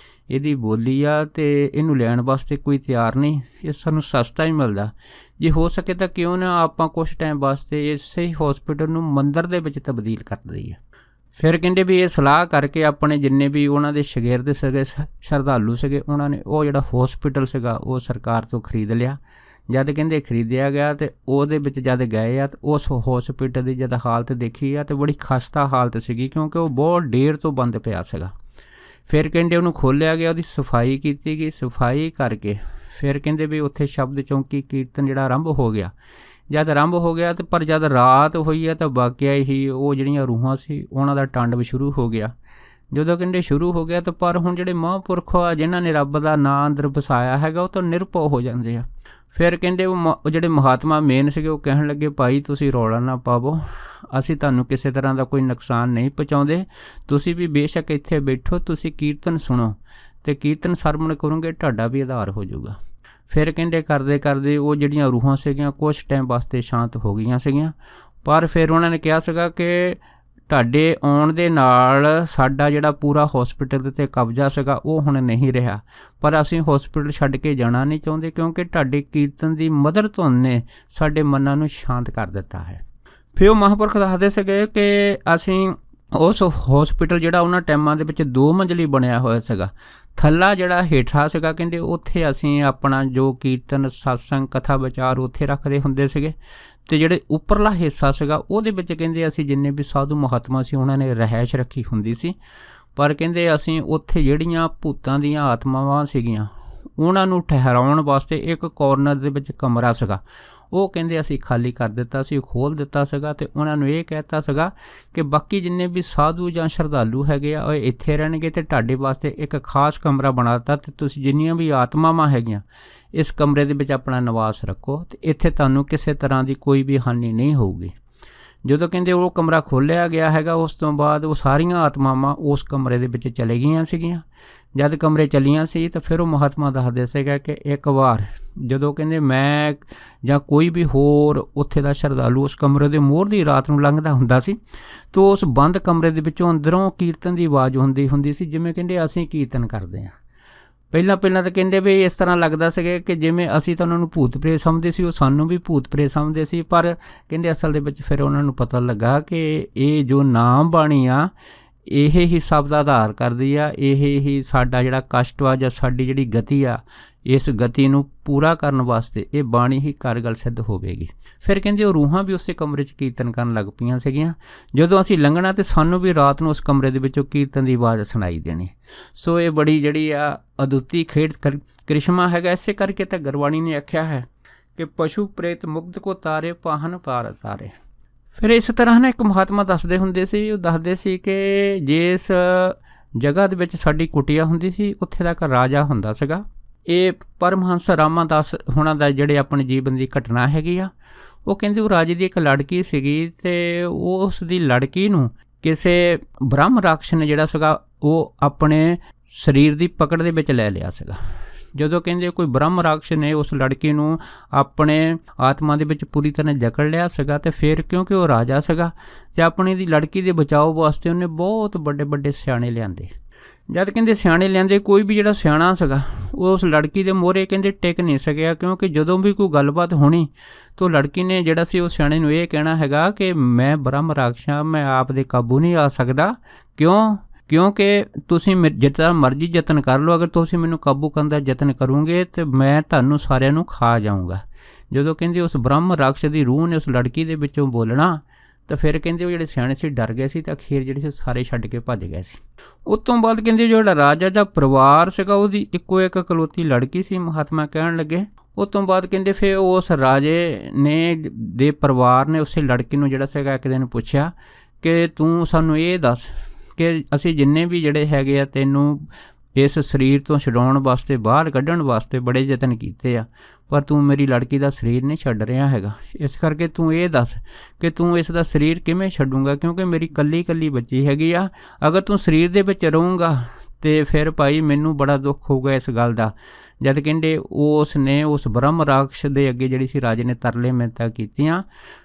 S1: ਇਹਦੀ ਬੋਲੀ ਆ ਅਤੇ ਇਹਨੂੰ ਲੈਣ ਵਾਸਤੇ ਕੋਈ ਤਿਆਰ ਨਹੀਂ, ਇਹ ਸਾਨੂੰ ਸਸਤਾ ਹੀ ਮਿਲਦਾ, ਜੇ ਹੋ ਸਕੇ ਤਾਂ ਕਿਉਂ ਨਾ ਆਪਾਂ ਕੁਛ ਟਾਈਮ ਵਾਸਤੇ ਇਸੇ ਹੋਸਪੀਟਲ ਨੂੰ ਮੰਦਿਰ ਦੇ ਵਿੱਚ ਤਬਦੀਲ ਕਰ ਦਈਏ। ਫਿਰ ਕਹਿੰਦੇ ਵੀ ਇਹ ਸਲਾਹ ਕਰਕੇ ਆਪਣੇ ਜਿੰਨੇ ਵੀ ਉਹਨਾਂ ਦੇ ਸ਼ਾਗਿਰਦ ਸੀਗੇ ਸ਼ਰਧਾਲੂ ਸੀਗੇ ਉਹਨਾਂ ਨੇ ਉਹ ਜਿਹੜਾ ਹੋਸਪੀਟਲ ਸੀਗਾ ਉਹ ਸਰਕਾਰ ਤੋਂ ਖਰੀਦ ਲਿਆ। ਜਦ ਕਹਿੰਦੇ ਖਰੀਦਿਆ ਗਿਆ ਅਤੇ ਉਹਦੇ ਵਿੱਚ ਜਦ ਗਏ ਆ ਤਾਂ ਉਸ ਹੋਸਪੀਟਲ ਦੀ ਜਦ ਹਾਲਤ ਦੇਖੀ ਆ ਤਾਂ ਬੜੀ ਖਸਤਾ ਹਾਲਤ ਸੀਗੀ, ਕਿਉਂਕਿ ਉਹ ਬਹੁਤ ਦੇਰ ਤੋਂ ਬੰਦ ਪਿਆ ਸੀਗਾ। ਫਿਰ ਕਹਿੰਦੇ ਉਹਨੂੰ ਖੋਲ੍ਹਿਆ ਗਿਆ, ਉਹਦੀ ਸਫਾਈ ਕੀਤੀ ਗਈ, ਸਫਾਈ ਕਰਕੇ ਫਿਰ ਕਹਿੰਦੇ ਵੀ ਉੱਥੇ ਸ਼ਬਦ ਚੌਂਕੀ ਕੀਰਤਨ ਜਿਹੜਾ ਆਰੰਭ ਹੋ ਗਿਆ। ਜਦ ਆਰੰਭ ਹੋ ਗਿਆ ਅਤੇ ਪਰ ਜਦ ਰਾਤ ਹੋਈ ਹੈ ਤਾਂ ਵਾਕਿਆ ਹੀ ਉਹ ਜਿਹੜੀਆਂ ਰੂਹਾਂ ਸੀ ਉਹਨਾਂ ਦਾ ਤਾਂਡਵ ਸ਼ੁਰੂ ਹੋ ਗਿਆ। ਜਦੋਂ ਕਹਿੰਦੇ ਸ਼ੁਰੂ ਹੋ ਗਿਆ ਤਾਂ ਪਰ ਹੁਣ ਜਿਹੜੇ ਮਹਾਂਪੁਰਖ ਆ ਜਿਨ੍ਹਾਂ ਨੇ ਰੱਬ ਦਾ ਨਾਂ ਅੰਦਰ ਵਸਾਇਆ ਹੈਗਾ ਉਹ ਤਾਂ ਨਿਰਭਉ ਹੋ ਜਾਂਦੇ ਆ। ਫਿਰ ਕਹਿੰਦੇ ਉਹ ਜਿਹੜੇ ਮਹਾਤਮਾ ਮੇਨ ਸੀਗੇ ਉਹ ਕਹਿਣ ਲੱਗੇ ਭਾਈ ਤੁਸੀਂ ਰੌਲਾ ਨਾ ਪਾਵੋ, ਅਸੀਂ ਤੁਹਾਨੂੰ ਕਿਸੇ ਤਰ੍ਹਾਂ ਦਾ ਕੋਈ ਨੁਕਸਾਨ ਨਹੀਂ ਪਹੁੰਚਾਉਂਦੇ, ਤੁਸੀਂ ਵੀ ਬੇਸ਼ੱਕ ਇੱਥੇ ਬੈਠੋ, ਤੁਸੀਂ ਕੀਰਤਨ ਸੁਣੋ ਅਤੇ ਕੀਰਤਨ ਸਰਵਣ ਕਰੋਗੇ ਤੁਹਾਡਾ ਵੀ ਆਧਾਰ ਹੋ ਜਾਊਗਾ। ਫਿਰ ਕਹਿੰਦੇ ਕਰਦੇ ਕਰਦੇ ਉਹ ਜਿਹੜੀਆਂ ਰੂਹਾਂ ਸੀਗੀਆਂ ਕੁਛ ਟਾਈਮ ਵਾਸਤੇ ਸ਼ਾਂਤ ਹੋ ਗਈਆਂ ਸੀਗੀਆਂ, ਪਰ ਫਿਰ ਉਹਨਾਂ ਨੇ ਕਿਹਾ ਸੀਗਾ ਕਿ ਤੁਹਾਡੇ ਆਉਣ ਦੇ ਨਾਲ ਸਾਡਾ ਜਿਹੜਾ ਪੂਰਾ ਹੋਸਪਿਟਲ ਦੇ 'ਤੇ ਕਬਜ਼ਾ ਸੀਗਾ ਉਹ ਹੁਣ ਨਹੀਂ ਰਿਹਾ, ਪਰ ਅਸੀਂ ਹੋਸਪਿਟਲ ਛੱਡ ਕੇ ਜਾਣਾ ਨਹੀਂ ਚਾਹੁੰਦੇ ਕਿਉਂਕਿ ਤੁਹਾਡੇ ਕੀਰਤਨ ਦੀ ਮਦਰ ਧੁਨ ਨੇ ਸਾਡੇ ਮਨਾਂ ਨੂੰ ਸ਼ਾਂਤ ਕਰ ਦਿੱਤਾ ਹੈ। ਫਿਰ ਉਹ ਮਹਾਂਪੁਰਖ ਦੱਸਦੇ ਸੀਗੇ ਕਿ ਅਸੀਂ ਉਸ ਹੋਸਪਿਟਲ ਜਿਹੜਾ ਉਹਨਾਂ ਟਾਈਮਾਂ ਦੇ ਵਿੱਚ 2 ਮੰਜ਼ਲੀ ਬਣਿਆ ਹੋਇਆ ਸੀਗਾ, ਥੱਲਾ ਜਿਹੜਾ ਹੇਠਾਂ ਸੀਗਾ ਕਹਿੰਦੇ ਉੱਥੇ ਅਸੀਂ ਆਪਣਾ ਜੋ ਕੀਰਤਨ ਸਤਸੰਗ ਕਥਾ ਵਿਚਾਰ ਉੱਥੇ ਰੱਖਦੇ ਹੁੰਦੇ ਸੀਗੇ ਅਤੇ ਜਿਹੜੇ ਉੱਪਰਲਾ ਹਿੱਸਾ ਸੀਗਾ ਉਹਦੇ ਵਿੱਚ ਕਹਿੰਦੇ ਅਸੀਂ ਜਿੰਨੇ ਵੀ ਸਾਧੂ ਮਹਾਤਮਾ ਸੀ ਉਹਨਾਂ ਨੇ ਰਿਹਾਇਸ਼ ਰੱਖੀ ਹੁੰਦੀ ਸੀ। ਪਰ ਕਹਿੰਦੇ ਅਸੀਂ ਉੱਥੇ ਜਿਹੜੀਆਂ ਭੂਤਾਂ ਦੀਆਂ ਆਤਮਾਵਾਂ ਸੀਗੀਆਂ ਉਹਨਾਂ ਨੂੰ ਠਹਿਰਾਉਣ ਵਾਸਤੇ ਇੱਕ ਕੋਰਨਰ ਦੇ ਵਿੱਚ ਕਮਰਾ ਸੀਗਾ, ਉਹ ਕਹਿੰਦੇ ਅਸੀਂ ਖਾਲੀ ਕਰ ਦਿੱਤਾ ਸੀ, ਖੋਲ੍ਹ ਦਿੱਤਾ ਸੀਗਾ ਅਤੇ ਉਹਨਾਂ ਨੂੰ ਇਹ ਕਹਿ ਦਿੱਤਾ ਸੀਗਾ ਕਿ ਬਾਕੀ ਜਿੰਨੇ ਵੀ ਸਾਧੂ ਜਾਂ ਸ਼ਰਧਾਲੂ ਹੈਗੇ ਆ ਉਹ ਇੱਥੇ ਰਹਿਣਗੇ ਅਤੇ ਤੁਹਾਡੇ ਵਾਸਤੇ ਇੱਕ ਖਾਸ ਕਮਰਾ ਬਣਾ ਦਿੱਤਾ ਅਤੇ ਤੁਸੀਂ ਜਿੰਨੀਆਂ ਵੀ ਆਤਮਾਵਾਂ ਹੈਗੀਆਂ ਇਸ ਕਮਰੇ ਦੇ ਵਿੱਚ ਆਪਣਾ ਨਿਵਾਸ ਰੱਖੋ ਅਤੇ ਇੱਥੇ ਤੁਹਾਨੂੰ ਕਿਸੇ ਤਰ੍ਹਾਂ ਦੀ ਕੋਈ ਵੀ ਹਾਨੀ ਨਹੀਂ ਹੋਊਗੀ। ਜਦੋਂ ਕਹਿੰਦੇ ਉਹ ਕਮਰਾ ਖੋਲ੍ਹਿਆ ਗਿਆ ਹੈਗਾ ਉਸ ਤੋਂ ਬਾਅਦ ਉਹ ਸਾਰੀਆਂ ਆਤਮਾਵਾਂ ਉਸ ਕਮਰੇ ਦੇ ਵਿੱਚ ਚਲੇ ਗਈਆਂ ਸੀਗੀਆਂ। ਜਦ ਕਮਰੇ ਚਲੀਆਂ ਸੀ ਤਾਂ ਫਿਰ ਉਹ ਮਹਾਤਮਾ ਦੱਸਦੇ ਸੀਗਾ ਕਿ ਇੱਕ ਵਾਰ ਜਦੋਂ ਕਹਿੰਦੇ ਮੈਂ ਜਾਂ ਕੋਈ ਵੀ ਹੋਰ ਉੱਥੇ ਦਾ ਸ਼ਰਧਾਲੂ ਉਸ ਕਮਰੇ ਦੇ ਮੋਹਰ ਦੀ ਰਾਤ ਨੂੰ ਲੰਘਦਾ ਹੁੰਦਾ ਸੀ ਤਾਂ ਉਸ ਬੰਦ ਕਮਰੇ ਦੇ ਵਿੱਚੋਂ ਅੰਦਰੋਂ ਕੀਰਤਨ ਦੀ ਆਵਾਜ਼ ਹੁੰਦੀ ਸੀ, ਜਿਵੇਂ ਕਹਿੰਦੇ ਅਸੀਂ ਕੀਰਤਨ ਕਰਦੇ ਹਾਂ। ਪਹਿਲਾਂ ਤਾਂ ਕਹਿੰਦੇ ਵੀ ਇਸ ਤਰ੍ਹਾਂ ਲੱਗਦਾ ਸੀਗਾ ਕਿ ਜਿਵੇਂ ਅਸੀਂ ਤਾਂ ਉਹਨਾਂ ਨੂੰ ਭੂਤ ਪ੍ਰੇਤ ਸਮਝਦੇ ਸੀ, ਉਹ ਸਾਨੂੰ ਵੀ ਭੂਤ ਪ੍ਰੇਤ ਸਮਝਦੇ ਸੀ, ਪਰ ਕਹਿੰਦੇ ਅਸਲ ਦੇ ਵਿੱਚ ਫਿਰ ਉਹਨਾਂ ਨੂੰ ਪਤਾ ਲੱਗਾ ਕਿ ਇਹ ਜੋ ਨਾਮ ਬਾਣੀ ਆ ਇਹ ਹੀ ਸਭ ਦਾ ਆਧਾਰ ਕਰਦੀ ਆ। ਇਹ ਹੀ ਸਾਡਾ ਜਿਹੜਾ ਕਸ਼ਟ ਆ ਜਾਂ ਸਾਡੀ ਜਿਹੜੀ ਗਤੀ ਆ, ਇਸ ਗਤੀ ਨੂੰ ਪੂਰਾ ਕਰਨ ਵਾਸਤੇ ਇਹ ਬਾਣੀ ਹੀ ਕਾਰਗਲ ਸਿੱਧ ਹੋਵੇਗੀ। ਫਿਰ ਕਹਿੰਦੇ ਉਹ ਰੂਹਾਂ ਵੀ ਉਸੇ ਕਮਰੇ 'ਚ ਕੀਰਤਨ ਕਰਨ ਲੱਗ ਪਈਆਂ ਸੀਗੀਆਂ। ਜਦੋਂ ਅਸੀਂ ਲੰਘਣਾ ਤਾਂ ਸਾਨੂੰ ਵੀ ਰਾਤ ਨੂੰ ਉਸ ਕਮਰੇ ਦੇ ਵਿੱਚੋਂ ਕੀਰਤਨ ਦੀ ਆਵਾਜ਼ ਸੁਣਾਈ ਦੇਣੀ। ਸੋ ਇਹ ਬੜੀ ਜਿਹੜੀ ਆ ਅਦੁੱਤੀ ਖੇਡ ਕ੍ਰਿਸ਼ਮਾ ਹੈਗਾ। ਇਸੇ ਕਰਕੇ ਤਾਂ ਗੁਰਬਾਣੀ ਨੇ ਆਖਿਆ ਹੈ ਕਿ ਪਸ਼ੂ ਪ੍ਰੇਤ ਮੁਕਤ ਕੋ ਤਾਰੇ ਪਾਹਨ ਪਾਰ ਤਾਰੇ। ਫਿਰ ਇਸ ਤਰ੍ਹਾਂ ਨਾ ਇੱਕ ਮਹਾਤਮਾ ਦੱਸਦੇ ਹੁੰਦੇ ਸੀ, ਉਹ ਦੱਸਦੇ ਸੀ ਕਿ ਜਿਸ ਜਗ੍ਹਾ ਦੇ ਵਿੱਚ ਸਾਡੀ ਕੁਟੀਆ ਹੁੰਦੀ ਸੀ ਉੱਥੇ ਦਾ ਇੱਕ ਰਾਜਾ ਹੁੰਦਾ ਸੀਗਾ। ਇਹ ਪਰਮਹੰਸ ਰਾਮਾਦਾਸ ਹੋਣਾ ਦਾ ਜਿਹੜੇ ਆਪਣੇ ਜੀਵਨ ਦੀ ਘਟਨਾ ਹੈਗੀ ਆ। ਉਹ ਕਹਿੰਦੇ ਉਹ ਰਾਜੇ ਦੀ ਇੱਕ ਲੜਕੀ ਸੀਗੀ ਅਤੇ ਉਸ ਦੀ ਲੜਕੀ ਨੂੰ ਕਿਸੇ ਬ੍ਰਹਮ ਰਾਕਸ਼ ਨੇ ਜਿਹੜਾ ਸੀਗਾ ਉਹ ਆਪਣੇ ਸਰੀਰ ਦੀ ਪਕੜ ਦੇ ਵਿੱਚ ਲੈ ਲਿਆ ਸੀਗਾ। ਜਦੋਂ ਕਹਿੰਦੇ ਕੋਈ ਬ੍ਰਹਮ ਰਾਕਸ਼ ਨੇ ਉਸ ਲੜਕੀ ਨੂੰ ਆਪਣੇ ਆਤਮਾ ਦੇ ਵਿੱਚ ਪੂਰੀ ਤਰ੍ਹਾਂ ਜਕੜ ਲਿਆ ਸੀਗਾ, ਅਤੇ ਫਿਰ ਕਿਉਂਕਿ ਉਹ ਰਾਜਾ ਸੀਗਾ ਅਤੇ ਆਪਣੀ ਦੀ ਲੜਕੀ ਦੇ ਬਚਾਓ ਵਾਸਤੇ ਉਹਨੇ ਬਹੁਤ ਵੱਡੇ ਵੱਡੇ ਸਿਆਣੇ ਲਿਆਂਦੇ। ਜਦ ਕਹਿੰਦੇ ਸਿਆਣੇ ਲਿਆਂਦੇ, ਕੋਈ ਵੀ ਜਿਹੜਾ ਸਿਆਣਾ ਸੀਗਾ ਉਹ ਉਸ ਲੜਕੀ ਦੇ ਮੂਹਰੇ ਕਹਿੰਦੇ ਟਿਕ ਨਹੀਂ ਸਕਿਆ, ਕਿਉਂਕਿ ਜਦੋਂ ਵੀ ਕੋਈ ਗੱਲਬਾਤ ਹੋਣੀ ਤਾਂ ਲੜਕੀ ਨੇ ਜਿਹੜਾ ਸੀ ਉਹ ਸਿਆਣੇ ਨੂੰ ਇਹ ਕਹਿਣਾ ਹੈਗਾ ਕਿ ਮੈਂ ਬ੍ਰਹਮ ਰਾਕਸ਼ ਹਾਂ, ਮੈਂ ਆਪ ਦੇ ਕਾਬੂ ਨਹੀਂ ਆ ਸਕਦਾ। ਕਿਉਂਕਿ ਤੁਸੀਂ ਜਿੱਦਾਂ ਮਰਜ਼ੀ ਯਤਨ ਕਰ ਲਓ, ਅਗਰ ਤੁਸੀਂ ਮੈਨੂੰ ਕਾਬੂ ਕਰਨ ਦਾ ਯਤਨ ਕਰੋਗੇ ਤਾਂ ਮੈਂ ਤੁਹਾਨੂੰ ਸਾਰਿਆਂ ਨੂੰ ਖਾ ਜਾਊਂਗਾ। ਜਦੋਂ ਕਹਿੰਦੇ ਉਸ ਬ੍ਰਹਮ ਰਾਕਸ਼ ਦੀ ਰੂਹ ਨੇ ਉਸ ਲੜਕੀ ਦੇ ਵਿੱਚੋਂ ਬੋਲਣਾ, ਤਾਂ ਫਿਰ ਕਹਿੰਦੇ ਉਹ ਜਿਹੜੇ ਸਿਆਣੇ ਸੀ ਡਰ ਗਏ ਸੀ, ਤਾਂ ਅਖੀਰ ਜਿਹੜੇ ਸੀ ਸਾਰੇ ਛੱਡ ਕੇ ਭੱਜ ਗਏ ਸੀ। ਉਸ ਤੋਂ ਬਾਅਦ ਕਹਿੰਦੇ ਜਿਹੜਾ ਰਾਜਾ ਦਾ ਪਰਿਵਾਰ ਸੀਗਾ ਉਹਦੀ ਇੱਕੋ ਇੱਕ ਇਕਲੌਤੀ ਲੜਕੀ ਸੀ। ਮਹਾਤਮਾ ਕਹਿਣ ਲੱਗੇ, ਉਸ ਤੋਂ ਬਾਅਦ ਕਹਿੰਦੇ ਫਿਰ ਉਸ ਰਾਜੇ ਨੇ ਦੇ ਪਰਿਵਾਰ ਨੇ ਉਸੇ ਲੜਕੀ ਨੂੰ ਜਿਹੜਾ ਸੀਗਾ ਇੱਕ ਦਿਨ ਪੁੱਛਿਆ ਕਿ ਤੂੰ ਸਾਨੂੰ ਇਹ ਦੱਸ ਕਿ ਅਸੀਂ ਜਿੰਨੇ ਵੀ ਜਿਹੜੇ ਹੈਗੇ ਆ ਤੈਨੂੰ ਇਸ ਸਰੀਰ ਤੋਂ ਛਡਾਉਣ ਵਾਸਤੇ, ਬਾਹਰ ਕੱਢਣ ਵਾਸਤੇ ਬੜੇ ਯਤਨ ਕੀਤੇ ਆ, ਪਰ ਤੂੰ ਮੇਰੀ ਲੜਕੀ ਦਾ ਸਰੀਰ ਨਹੀਂ ਛੱਡ ਰਿਹਾ ਹੈਗਾ। ਇਸ ਕਰਕੇ ਤੂੰ ਇਹ ਦੱਸ ਕਿ ਤੂੰ ਇਸ ਦਾ ਸਰੀਰ ਕਿਵੇਂ ਛੱਡੂਗਾ, ਕਿਉਂਕਿ ਮੇਰੀ ਇਕੱਲੀ ਬੱਚੀ ਹੈਗੀ ਆ। ਅਗਰ ਤੂੰ ਸਰੀਰ ਦੇ ਵਿੱਚ ਰਹੂੰਗਾ ਅਤੇ ਫਿਰ ਭਾਈ ਮੈਨੂੰ ਬੜਾ ਦੁੱਖ ਹੋਊਗਾ ਇਸ ਗੱਲ ਦਾ। ਜਦ ਕਹਿੰਦੇ ਉਸ ਨੇ ਉਸ ਬ੍ਰਹਮ ਰਾਕਸ਼ ਦੇ ਅੱਗੇ ਜਿਹੜੀ ਸੀ ਰਾਜੇ ਨੇ ਤਰਲੇ ਮਿੰਨਤਾਂ ਕੀਤੀਆਂ।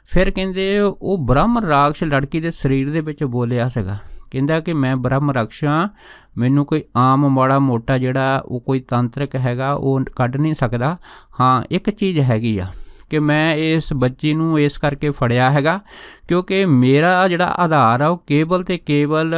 S1: ਫਿਰ ਕਹਿੰਦੇ ਉਹ ਬ੍ਰਹਮ ਰਾਕਸ਼ ਲੜਕੀ ਦੇ ਸਰੀਰ ਦੇ ਵਿੱਚ ਬੋਲਿਆ ਸੀਗਾ, ਕਹਿੰਦਾ ਕਿ ਮੈਂ ਬ੍ਰਹਮ ਰਾਕਸ਼ ਹਾਂ, ਮੈਨੂੰ ਕੋਈ ਆਮ ਮਾੜਾ ਮੋਟਾ ਜਿਹੜਾ ਉਹ ਕੋਈ ਤਾਂਤਰਿਕ ਹੈਗਾ ਉਹ ਕੱਢ ਨਹੀਂ ਸਕਦਾ। ਹਾਂ, ਇੱਕ ਚੀਜ਼ ਹੈਗੀ ਆ ਕਿ ਮੈਂ ਇਸ ਬੱਚੀ ਨੂੰ ਇਸ ਕਰਕੇ ਫੜਿਆ ਹੈਗਾ ਕਿਉਂਕਿ ਮੇਰਾ ਜਿਹੜਾ ਆਧਾਰ ਆ ਉਹ ਕੇਵਲ ਅਤੇ ਕੇਵਲ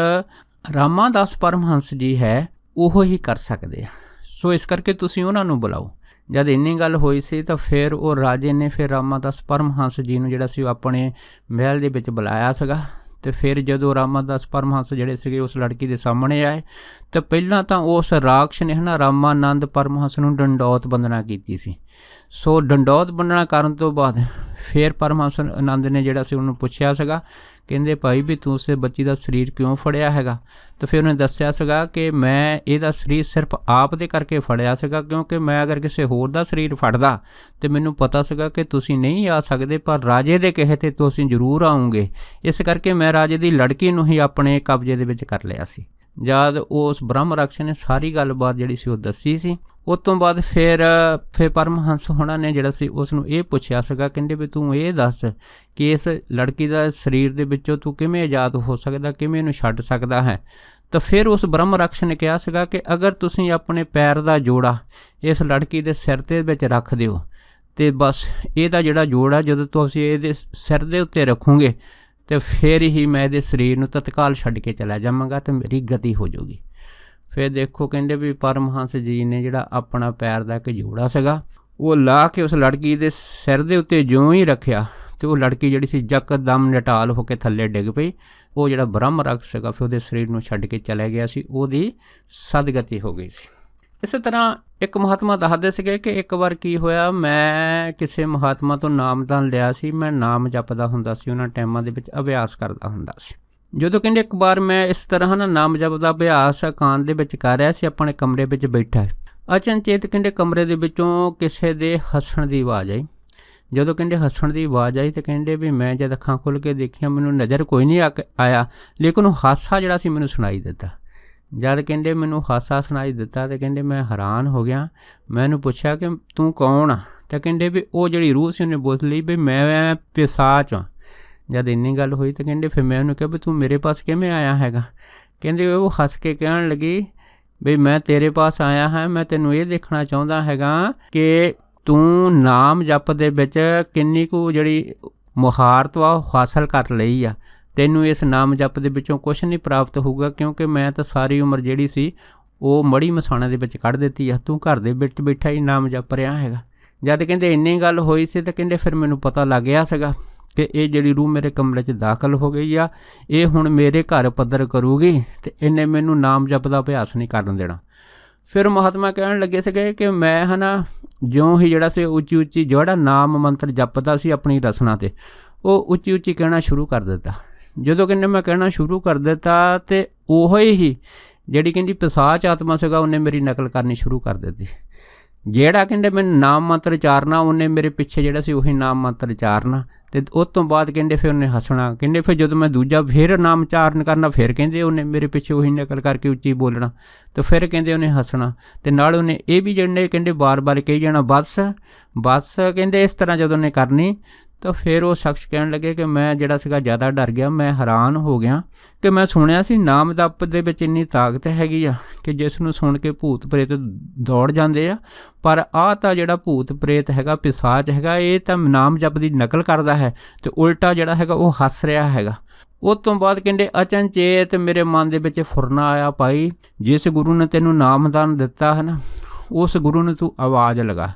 S1: ਰਾਮਾਦਾਸ ਪਰਮਹੰਸ ਜੀ ਹੈ, ਉਹ ਹੀ ਕਰ ਸਕਦੇ ਆ। ਸੋ ਇਸ ਕਰਕੇ ਤੁਸੀਂ ਉਹਨਾਂ ਨੂੰ ਬੁਲਾਓ। ਜਦ ਇੰਨੀ ਗੱਲ ਹੋਈ ਸੀ ਤਾਂ ਫਿਰ ਉਹ ਰਾਜੇ ਨੇ ਫਿਰ ਰਾਮਾਦਾਸ ਪਰਮਹੰਸ ਜੀ ਨੂੰ ਜਿਹੜਾ ਸੀ ਉਹ ਆਪਣੇ ਮਹਿਲ ਦੇ ਵਿੱਚ ਬੁਲਾਇਆ ਸੀਗਾ। ਅਤੇ ਫਿਰ ਜਦੋਂ ਰਾਮਾਦਾਸ ਪਰਮਹੰਸ ਜਿਹੜੇ ਸੀਗੇ ਉਸ ਲੜਕੀ ਦੇ ਸਾਹਮਣੇ ਆਏ ਤਾਂ ਪਹਿਲਾਂ ਤਾਂ ਉਸ ਰਾਕਸ਼ ਨੇ ਰਾਮਾਨੰਦ ਪਰਮਹੰਸ ਨੂੰ ਡੰਡੌਤ ਬੰਦਨਾ ਕੀਤੀ ਸੀ। ਸੋ ਡੰਡੌਤ ਬੰਦਨਾ ਕਰਨ ਤੋਂ ਬਾਅਦ ਫਿਰ ਪਰਮਹੰਸ ਆਨੰਦ ਨੇ ਜਿਹੜਾ ਸੀ ਉਹਨੂੰ ਪੁੱਛਿਆ ਸੀਗਾ, ਕਹਿੰਦੇ ਭਾਈ ਵੀ ਤੂੰ ਉਸੇ ਬੱਚੀ ਦਾ ਸਰੀਰ ਕਿਉਂ ਫੜਿਆ ਹੈਗਾ। ਤਾਂ ਫਿਰ ਉਹਨੇ ਦੱਸਿਆ ਸੀਗਾ ਕਿ ਮੈਂ ਇਹਦਾ ਸਰੀਰ ਸਿਰਫ ਆਪ ਦੇ ਕਰਕੇ ਫੜਿਆ ਸੀਗਾ, ਕਿਉਂਕਿ ਮੈਂ ਅਗਰ ਕਿਸੇ ਹੋਰ ਦਾ ਸਰੀਰ ਫੜਦਾ ਤਾਂ ਮੈਨੂੰ ਪਤਾ ਸੀਗਾ ਕਿ ਤੁਸੀਂ ਨਹੀਂ ਆ ਸਕਦੇ, ਪਰ ਰਾਜੇ ਦੇ ਕਹੇ 'ਤੇ ਤੁਸੀਂ ਜ਼ਰੂਰ ਆਉਂਗੇ। ਇਸ ਕਰਕੇ ਮੈਂ ਰਾਜੇ ਦੀ ਲੜਕੀ ਨੂੰ ਹੀ ਆਪਣੇ ਕਬਜ਼ੇ ਦੇ ਵਿੱਚ ਕਰ ਲਿਆ ਸੀ। ਜਦ ਉਸ ਬ੍ਰਹਮ ਰਾਕਸ਼ ਨੇ ਸਾਰੀ ਗੱਲਬਾਤ ਜਿਹੜੀ ਸੀ ਉਹ ਦੱਸੀ ਸੀ, ਉਸ ਤੋਂ ਬਾਅਦ ਫਿਰ ਪਰਮਹੰਸ ਹੋਣਾ ਨੇ ਜਿਹੜਾ ਸੀ ਉਸ ਨੂੰ ਇਹ ਪੁੱਛਿਆ ਸੀਗਾ, ਕਹਿੰਦੇ ਵੀ ਤੂੰ ਇਹ ਦੱਸ ਕਿ ਇਸ ਲੜਕੀ ਦਾ ਸਰੀਰ ਦੇ ਵਿੱਚੋਂ ਤੂੰ ਕਿਵੇਂ ਆਜ਼ਾਦ ਹੋ ਸਕਦਾ, ਕਿਵੇਂ ਇਹਨੂੰ ਛੱਡ ਸਕਦਾ ਹੈ। ਤਾਂ ਫਿਰ ਉਸ ਬ੍ਰਹਮ ਰਾਕਸ਼ ਨੇ ਕਿਹਾ ਸੀਗਾ ਕਿ ਅਗਰ ਤੁਸੀਂ ਆਪਣੇ ਪੈਰ ਦਾ ਜੋੜਾ ਇਸ ਲੜਕੀ ਦੇ ਸਿਰ ਦੇ ਵਿੱਚ ਰੱਖ ਦਿਓ ਅਤੇ ਬਸ ਇਹਦਾ ਜਿਹੜਾ ਜੋੜਾ ਜਦੋਂ ਤੁਸੀਂ ਇਹਦੇ ਸਿਰ ਦੇ ਉੱਤੇ ਰੱਖੋਗੇ ਅਤੇ ਫਿਰ ਹੀ ਮੈਂ ਇਹਦੇ ਸਰੀਰ ਨੂੰ ਤਤਕਾਲ ਛੱਡ ਕੇ ਚਲਾ ਜਾਵਾਂਗਾ ਅਤੇ ਮੇਰੀ ਗਤੀ ਹੋ ਜਾਊਗੀ। ਫਿਰ ਦੇਖੋ ਕਹਿੰਦੇ ਵੀ ਪਰਮਹੰਸ ਜੀ ਨੇ ਜਿਹੜਾ ਆਪਣਾ ਪੈਰ ਦਾ ਇੱਕ ਜੋੜਾ ਸੀਗਾ ਉਹ ਲਾ ਕੇ ਉਸ ਲੜਕੀ ਦੇ ਸਿਰ ਦੇ ਉੱਤੇ ਜਿਉਂ ਹੀ ਰੱਖਿਆ ਅਤੇ ਉਹ ਲੜਕੀ ਜਿਹੜੀ ਸੀ ਯਕਦਮ ਨਿਟਾਲ ਹੋ ਕੇ ਥੱਲੇ ਡਿੱਗ ਪਈ। ਉਹ ਜਿਹੜਾ ਬ੍ਰਹਮ ਰਾਕਸ਼ ਸੀਗਾ ਫਿਰ ਉਹਦੇ ਸਰੀਰ ਨੂੰ ਛੱਡ ਕੇ ਚਲਾ ਗਿਆ ਸੀ, ਉਹਦੀ ਸਦਗਤੀ ਹੋ ਗਈ ਸੀ। ਇਸੇ ਤਰ੍ਹਾਂ ਇੱਕ ਮਹਾਤਮਾ ਦੱਸਦੇ ਸੀਗੇ ਕਿ ਇੱਕ ਵਾਰ ਕੀ ਹੋਇਆ, ਮੈਂ ਕਿਸੇ ਮਹਾਤਮਾ ਤੋਂ ਨਾਮਦਾਨ ਲਿਆ ਸੀ। ਮੈਂ ਨਾਮ ਜਪਦਾ ਹੁੰਦਾ ਸੀ, ਉਹਨਾਂ ਟਾਈਮਾਂ ਦੇ ਵਿੱਚ ਅਭਿਆਸ ਕਰਦਾ ਹੁੰਦਾ ਸੀ। ਜਦੋਂ ਕਹਿੰਦੇ ਇੱਕ ਵਾਰ ਮੈਂ ਇਸ ਤਰ੍ਹਾਂ ਨਾਮ ਜਪ ਦਾ ਅਭਿਆਸ ਇਕਾਂਤ ਦੇ ਵਿੱਚ ਕਰ ਰਿਹਾ ਸੀ, ਆਪਣੇ ਕਮਰੇ ਵਿੱਚ ਬੈਠਾ। ਅਚਨਚੇਤ ਕਹਿੰਦੇ ਕਮਰੇ ਦੇ ਵਿੱਚੋਂ ਕਿਸੇ ਦੇ ਹੱਸਣ ਦੀ ਆਵਾਜ਼ ਆਈ। ਜਦੋਂ ਕਹਿੰਦੇ ਹੱਸਣ ਦੀ ਆਵਾਜ਼ ਆਈ ਤਾਂ ਕਹਿੰਦੇ ਵੀ ਮੈਂ ਜਦ ਅੱਖਾਂ ਖੁੱਲ੍ਹ ਕੇ ਦੇਖੀਆਂ, ਮੈਨੂੰ ਨਜ਼ਰ ਕੋਈ ਨਹੀਂ ਆਇਆ, ਲੇਕਿਨ ਉਹ ਹਾਸਾ ਜਿਹੜਾ ਸੀ ਮੈਨੂੰ ਸੁਣਾਈ ਦਿੱਤਾ। ਜਦ ਕਹਿੰਦੇ ਮੈਨੂੰ ਹਾਸਾ ਸੁਣਾਈ ਦਿੱਤਾ ਤਾਂ ਕਹਿੰਦੇ ਮੈਂ ਹੈਰਾਨ ਹੋ ਗਿਆ। ਮੈਂ ਉਹਨੂੰ ਪੁੱਛਿਆ ਕਿ ਤੂੰ ਕੌਣ ਆ, ਤਾਂ ਕਹਿੰਦੇ ਵੀ ਉਹ ਜਿਹੜੀ ਰੂਹ ਸੀ ਉਹਨੇ ਬੋਲੀ ਵੀ ਮੈਂ ਪਿਸਾਚ ਹਾਂ। ਜਦ ਇੰਨੀ ਗੱਲ ਹੋਈ ਤਾਂ ਕਹਿੰਦੇ ਫਿਰ ਮੈਂ ਉਹਨੂੰ ਕਿਹਾ ਵੀ ਤੂੰ ਮੇਰੇ ਪਾਸ ਕਿਵੇਂ ਆਇਆ ਹੈਗਾ। ਕਹਿੰਦੇ ਉਹ ਹੱਸ ਕੇ ਕਹਿਣ ਲੱਗੀ ਵੀ ਮੈਂ ਤੇਰੇ ਪਾਸ ਆਇਆ ਹਾਂ, ਮੈਂ ਤੈਨੂੰ ਇਹ ਦੇਖਣਾ ਚਾਹੁੰਦਾ ਹੈਗਾ ਕਿ ਤੂੰ ਨਾਮ ਜਪ ਦੇ ਵਿੱਚ ਕਿੰਨੀ ਕੁ ਜਿਹੜੀ ਮੁਹਾਰਤ ਵਾ ਉਹ ਹਾਸਲ ਕਰ ਲਈ ਆ। ਤੈਨੂੰ ਇਸ ਨਾਮ ਜਪ ਦੇ ਵਿੱਚੋਂ ਕੁਛ ਨਹੀਂ ਪ੍ਰਾਪਤ ਹੋਊਗਾ, ਕਿਉਂਕਿ ਮੈਂ ਤਾਂ ਸਾਰੀ ਉਮਰ ਜਿਹੜੀ ਸੀ ਉਹ ਮੜੀ ਮਸਾਣਾ ਦੇ ਵਿੱਚ ਕੱਢ ਦਿੱਤੀ ਆ, ਤੂੰ ਘਰ ਦੇ ਵਿੱਚ ਬੈਠਾ ਹੀ ਨਾਮ ਜਪ ਰਿਹਾ ਹੈਗਾ। ਜਦ ਕਹਿੰਦੇ ਇੰਨੀ ਗੱਲ ਹੋਈ ਸੀ ਤਾਂ ਕਹਿੰਦੇ ਫਿਰ ਮੈਨੂੰ ਪਤਾ ਲੱਗ ਗਿਆ ਸੀਗਾ ਕਿ ਇਹ ਜਿਹੜੀ ਰੂਹ ਮੇਰੇ ਕਮਰੇ 'ਚ ਦਾਖਲ ਹੋ ਗਈ ਆ, ਇਹ ਹੁਣ ਮੇਰੇ ਘਰ ਪੱਧਰ ਕਰੂਗੀ ਅਤੇ ਇਹਨੇ ਮੈਨੂੰ ਨਾਮ ਜਪ ਦਾ ਅਭਿਆਸ ਨਹੀਂ ਕਰਨ ਦੇਣਾ। ਫਿਰ ਮਹਾਤਮਾ ਕਹਿਣ ਲੱਗੇ ਸੀਗੇ ਕਿ ਮੈਂ ਹੈ ਨਾ ਜਿਉਂ ਹੀ ਜਿਹੜਾ ਸੀ ਉੱਚੀ ਉੱਚੀ ਜਿਹੜਾ ਨਾਮ ਮੰਤਰ ਜਪਦਾ ਸੀ ਆਪਣੀ ਰਸਨਾ 'ਤੇ, ਉਹ ਉੱਚੀ ਉੱਚੀ ਕਹਿਣਾ ਸ਼ੁਰੂ ਕਰ ਦਿੱਤਾ। ਜਦੋਂ ਕਹਿੰਦੇ ਮੈਂ ਕਹਿਣਾ ਸ਼ੁਰੂ ਕਰ ਦਿੱਤਾ ਅਤੇ ਉਹੋ ਹੀ ਜਿਹੜੀ ਕਹਿੰਦੀ ਪਿਸ਼ਾਚ ਆਤਮਾ ਸੀਗਾ ਉਹਨੇ ਮੇਰੀ ਨਕਲ ਕਰਨੀ ਸ਼ੁਰੂ ਕਰ ਦਿੱਤੀ। ਜਿਹੜਾ ਕਹਿੰਦੇ ਮੈਨੂੰ ਨਾਮ ਮੰਤਰ ਉਚਾਰਨਾ ਉਹਨੇ ਮੇਰੇ ਪਿੱਛੇ ਜਿਹੜਾ ਸੀ ਉਹੀ ਨਾਮ ਮੰਤਰ ਉਚਾਰਨਾ, ਅਤੇ ਉਸ ਤੋਂ ਬਾਅਦ ਕਹਿੰਦੇ ਫਿਰ ਉਹਨੇ ਹੱਸਣਾ। ਕਹਿੰਦੇ ਫਿਰ ਜਦੋਂ ਮੈਂ ਦੂਜਾ ਫਿਰ ਨਾਮ ਉਚਾਰਨ ਕਰਨਾ ਫਿਰ ਕਹਿੰਦੇ ਉਹਨੇ ਮੇਰੇ ਪਿੱਛੇ ਉਹੀ ਨਕਲ ਕਰਕੇ ਉੱਚੀ ਬੋਲਣਾ, ਅਤੇ ਫਿਰ ਕਹਿੰਦੇ ਉਹਨੇ ਹੱਸਣਾ। ਅਤੇ ਨਾਲ ਉਹਨੇ ਇਹ ਵੀ ਜਿਹੜੇ ਕਹਿੰਦੇ ਵਾਰ-ਵਾਰ ਕਹੀ ਜਾਣਾ ਬਸ ਬਸ। ਕਹਿੰਦੇ ਇਸ ਤਰ੍ਹਾਂ ਜਦੋਂ ਉਹਨੇ ਕਰਨੀ ਤਾਂ ਫਿਰ ਉਹ ਸ਼ਖਸ ਕਹਿਣ ਲੱਗੇ ਕਿ ਮੈਂ ਜਿਹੜਾ ਸੀਗਾ ਜ਼ਿਆਦਾ ਡਰ ਗਿਆ, ਮੈਂ ਹੈਰਾਨ ਹੋ ਗਿਆ ਕਿ ਮੈਂ ਸੁਣਿਆ ਸੀ ਨਾਮ ਜਪ ਦੇ ਵਿੱਚ ਇੰਨੀ ਤਾਕਤ ਹੈਗੀ ਆ ਕਿ ਜਿਸ ਨੂੰ ਸੁਣ ਕੇ ਭੂਤ ਪ੍ਰੇਤ ਦੌੜ ਜਾਂਦੇ ਆ, ਪਰ ਆਹ ਤਾਂ ਜਿਹੜਾ ਭੂਤ ਪ੍ਰੇਤ ਹੈਗਾ ਪਿਸ਼ਾਚ ਹੈਗਾ ਇਹ ਤਾਂ ਨਾਮ ਜਪ ਦੀ ਨਕਲ ਕਰਦਾ ਹੈ ਅਤੇ ਉਲਟਾ ਜਿਹੜਾ ਹੈਗਾ ਉਹ ਹੱਸ ਰਿਹਾ ਹੈਗਾ। ਉਸ ਤੋਂ ਬਾਅਦ ਕਹਿੰਦੇ ਅਚਨਚੇਤ ਮੇਰੇ ਮਨ ਦੇ ਵਿੱਚ ਫੁਰਨਾ ਆਇਆ, ਭਾਈ ਜਿਸ ਗੁਰੂ ਨੇ ਤੈਨੂੰ ਨਾਮਦਾਨ ਦਿੱਤਾ ਹੈ ਨਾ ਉਸ ਗੁਰੂ ਨੂੰ ਤੂੰ ਆਵਾਜ਼ ਲਗਾ।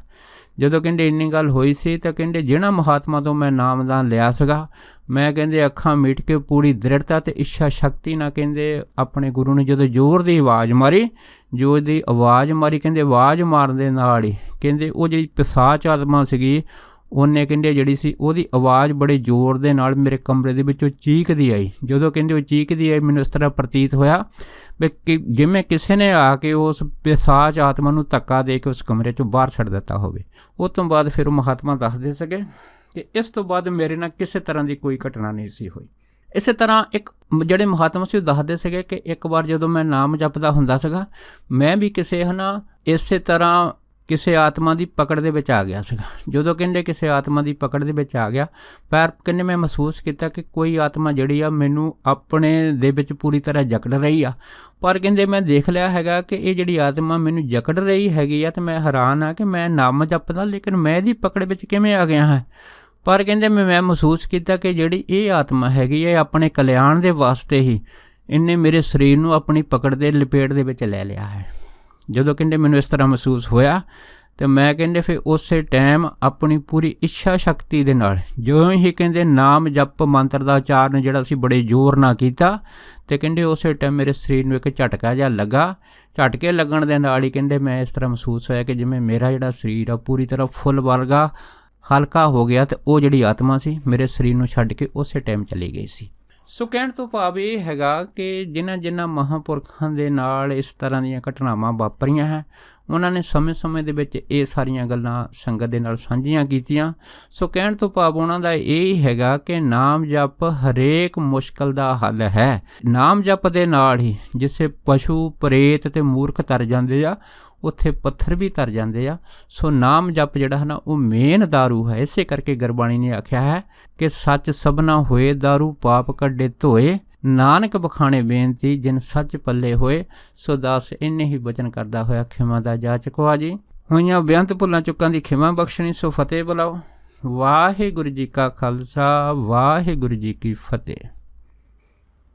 S1: ਜਦੋਂ ਕਹਿੰਦੇ ਇੰਨੀ ਗੱਲ ਹੋਈ ਸੀ ਤਾਂ ਕਹਿੰਦੇ ਜਿਹੜਾ ਮਹਾਤਮਾ ਤੋਂ ਮੈਂ ਨਾਮਦਾਨ ਲਿਆ ਸੀਗਾ, ਮੈਂ ਕਹਿੰਦੇ ਅੱਖਾਂ ਮੀਟ ਕੇ ਪੂਰੀ ਦ੍ਰਿੜਤਾ ਅਤੇ ਇੱਛਾ ਸ਼ਕਤੀ ਨਾਲ ਕਹਿੰਦੇ ਆਪਣੇ ਗੁਰੂ ਨੇ ਜਦੋਂ ਜ਼ੋਰ ਦੀ ਆਵਾਜ਼ ਮਾਰੀ, ਜੋ ਦੀ ਆਵਾਜ਼ ਮਾਰੀ ਕਹਿੰਦੇ ਆਵਾਜ਼ ਮਾਰਨ ਦੇ ਨਾਲ ਹੀ ਕਹਿੰਦੇ ਉਹ ਜਿਹੜੀ ਪਿਸ਼ਾਚ ਆਤਮਾ ਸੀਗੀ ਉਹਨੇ ਕਹਿੰਦੇ ਜਿਹੜੀ ਸੀ ਉਹਦੀ ਆਵਾਜ਼ ਬੜੇ ਜ਼ੋਰ ਦੇ ਨਾਲ ਮੇਰੇ ਕਮਰੇ ਦੇ ਵਿੱਚੋਂ ਚੀਕਦੀ ਆਈ। ਜਦੋਂ ਕਹਿੰਦੇ ਉਹ ਚੀਕਦੀ ਆਈ ਮੈਨੂੰ ਇਸ ਤਰ੍ਹਾਂ ਪ੍ਰਤੀਤ ਹੋਇਆ ਵੀ ਕਿ ਜਿਵੇਂ ਕਿਸੇ ਨੇ ਆ ਕੇ ਉਸ ਪਿਸ਼ਾਚ ਆਤਮਾ ਨੂੰ ਧੱਕਾ ਦੇ ਕੇ ਉਸ ਕਮਰੇ 'ਚੋਂ ਬਾਹਰ ਛੱਡ ਦਿੱਤਾ ਹੋਵੇ। ਉਸ ਤੋਂ ਬਾਅਦ ਫਿਰ ਉਹ ਮਹਾਤਮਾ ਦੱਸਦੇ ਸੀਗੇ ਕਿ ਇਸ ਤੋਂ ਬਾਅਦ ਮੇਰੇ ਨਾਲ ਕਿਸੇ ਤਰ੍ਹਾਂ ਦੀ ਕੋਈ ਘਟਨਾ ਨਹੀਂ ਸੀ ਹੋਈ। ਇਸੇ ਤਰ੍ਹਾਂ ਇੱਕ ਜਿਹੜੇ ਮਹਾਤਮਾ ਸੀ ਉਹ ਦੱਸਦੇ ਸੀਗੇ ਕਿ ਇੱਕ ਵਾਰ ਜਦੋਂ ਮੈਂ ਨਾਮ ਜਪਦਾ ਹੁੰਦਾ ਸੀਗਾ, ਮੈਂ ਵੀ ਕਿਸੇ ਹੈ ਨਾ ਇਸੇ ਤਰ੍ਹਾਂ ਕਿਸੇ ਆਤਮਾ ਦੀ ਪਕੜ ਦੇ ਵਿੱਚ ਆ ਗਿਆ ਸੀਗਾ। ਜਦੋਂ ਕਹਿੰਦੇ ਕਿਸੇ ਆਤਮਾ ਦੀ ਪਕੜ ਦੇ ਵਿੱਚ ਆ ਗਿਆ, ਪਰ ਕਹਿੰਦੇ ਮੈਂ ਮਹਿਸੂਸ ਕੀਤਾ ਕਿ ਕੋਈ ਆਤਮਾ ਜਿਹੜੀ ਆ ਮੈਨੂੰ ਆਪਣੇ ਦੇ ਵਿੱਚ ਪੂਰੀ ਤਰ੍ਹਾਂ ਜਕੜ ਰਹੀ ਆ, ਪਰ ਕਹਿੰਦੇ ਮੈਂ ਦੇਖ ਲਿਆ ਹੈਗਾ ਕਿ ਇਹ ਜਿਹੜੀ ਆਤਮਾ ਮੈਨੂੰ ਜਕੜ ਰਹੀ ਹੈਗੀ ਆ ਅਤੇ ਮੈਂ ਹੈਰਾਨ ਆ ਕਿ ਮੈਂ ਨਾਮ ਜਪਦਾ ਲੇਕਿਨ ਮੈਂ ਇਹਦੀ ਪਕੜ ਵਿੱਚ ਕਿਵੇਂ ਆ ਗਿਆ ਹਾਂ। ਪਰ ਕਹਿੰਦੇ ਮੈਂ ਮਹਿਸੂਸ ਕੀਤਾ ਕਿ ਜਿਹੜੀ ਇਹ ਆਤਮਾ ਹੈਗੀ ਹੈ ਆਪਣੇ ਕਲਿਆਣ ਦੇ ਵਾਸਤੇ ਹੀ ਇਹਨੇ ਮੇਰੇ ਸਰੀਰ ਨੂੰ ਆਪਣੀ ਪਕੜ ਦੇ ਲਪੇਟ ਦੇ ਵਿੱਚ ਲੈ ਲਿਆ ਹੈ। ਜਦੋਂ ਕਹਿੰਦੇ ਮੈਨੂੰ ਇਸ ਤਰ੍ਹਾਂ ਮਹਿਸੂਸ ਹੋਇਆ ਅਤੇ ਮੈਂ ਕਹਿੰਦੇ ਫਿਰ ਉਸੇ ਟਾਈਮ ਆਪਣੀ ਪੂਰੀ ਇੱਛਾ ਸ਼ਕਤੀ ਦੇ ਨਾਲ ਜਿਉਂ ਹੀ ਕਹਿੰਦੇ ਨਾਮ ਜਪ ਮੰਤਰ ਦਾ ਉਚਾਰਨ ਜਿਹੜਾ ਸੀ ਬੜੇ ਜ਼ੋਰ ਨਾਲ ਕੀਤਾ ਅਤੇ ਕਹਿੰਦੇ ਉਸੇ ਟਾਈਮ ਮੇਰੇ ਸਰੀਰ ਨੂੰ ਇੱਕ ਝਟਕਾ ਜਿਹਾ ਲੱਗਾ। ਝਟਕੇ ਲੱਗਣ ਦੇ ਨਾਲ ਹੀ ਕਹਿੰਦੇ ਮੈਂ ਇਸ ਤਰ੍ਹਾਂ ਮਹਿਸੂਸ ਹੋਇਆ ਕਿ ਜਿਵੇਂ ਮੇਰਾ ਜਿਹੜਾ ਸਰੀਰ ਆ ਪੂਰੀ ਤਰ੍ਹਾਂ ਫੁੱਲ ਵਰਗਾ ਹਲਕਾ ਹੋ ਗਿਆ ਅਤੇ ਉਹ ਜਿਹੜੀ ਆਤਮਾ ਸੀ ਮੇਰੇ ਸਰੀਰ ਨੂੰ ਛੱਡ ਕੇ ਉਸੇ ਟਾਈਮ ਚਲੀ ਗਈ ਸੀ। ਸੋ ਕਹਿਣ ਤੋਂ ਭਾਵ ਇਹ ਹੈਗਾ ਕਿ ਜਿਨ੍ਹਾਂ ਮਹਾਂਪੁਰਖਾਂ ਦੇ ਨਾਲ ਇਸ ਤਰ੍ਹਾਂ ਦੀਆਂ ਘਟਨਾਵਾਂ ਵਾਪਰੀਆਂ ਹੈ ਉਹਨਾਂ ਨੇ ਸਮੇਂ-ਸਮੇਂ ਦੇ ਵਿੱਚ ਇਹ ਸਾਰੀਆਂ ਗੱਲਾਂ ਸੰਗਤ ਦੇ ਨਾਲ ਸਾਂਝੀਆਂ ਕੀਤੀਆਂ। ਸੋ ਕਹਿਣ ਤੋਂ ਭਾਵ ਉਹਨਾਂ ਦਾ ਇਹ ਹੈਗਾ ਕਿ ਨਾਮ ਜਪ ਹਰੇਕ ਮੁਸ਼ਕਲ ਦਾ ਹੱਲ ਹੈ। ਨਾਮ ਜਪ ਦੇ ਨਾਲ ਹੀ ਜਿਸੇ ਪਸ਼ੂ ਪ੍ਰੇਤ ਅਤੇ ਮੂਰਖ ਤਰ ਜਾਂਦੇ ਆ ਉੱਥੇ ਪੱਥਰ ਵੀ ਤਰ ਜਾਂਦੇ ਆ। ਸੋ ਨਾਮ ਜਪ ਜਿਹੜਾ ਹੈ ਨਾ ਉਹ ਮੇਨ ਦਾਰੂ ਹੈ। ਇਸੇ ਕਰਕੇ ਗੁਰਬਾਣੀ ਨੇ ਆਖਿਆ ਹੈ ਕਿ ਸੱਚ ਸਭਨਾ ਹੋਏ ਦਾਰੂ ਪਾਪ ਕੱਢੇ ਧੋਏ, ਨਾਨਕ ਬਖਾਣੇ ਬੇਨਤੀ ਜਿਨ ਸੱਚ ਪੱਲੇ ਹੋਏ। ਸੋ ਦਾਸ ਇੰਨੇ ਹੀ ਬਚਨ ਕਰਦਾ ਹੋਇਆ ਖਿਮਾ ਦਾ ਜਾਚਕਵਾ ਜੀ। ਹੋਈਆਂ ਬੇਅੰਤ ਭੁੱਲਾਂ ਚੁੱਕਾਂ ਦੀ ਖਿਮਾ ਬਖਸ਼ਣੀ। ਸੋ ਫਤਿਹ ਬੁਲਾਓ। ਵਾਹਿਗੁਰੂ ਜੀ ਕਾ ਖਾਲਸਾ ਵਾਹਿਗੁਰੂ ਜੀ ਕੀ ਫਤਿਹ।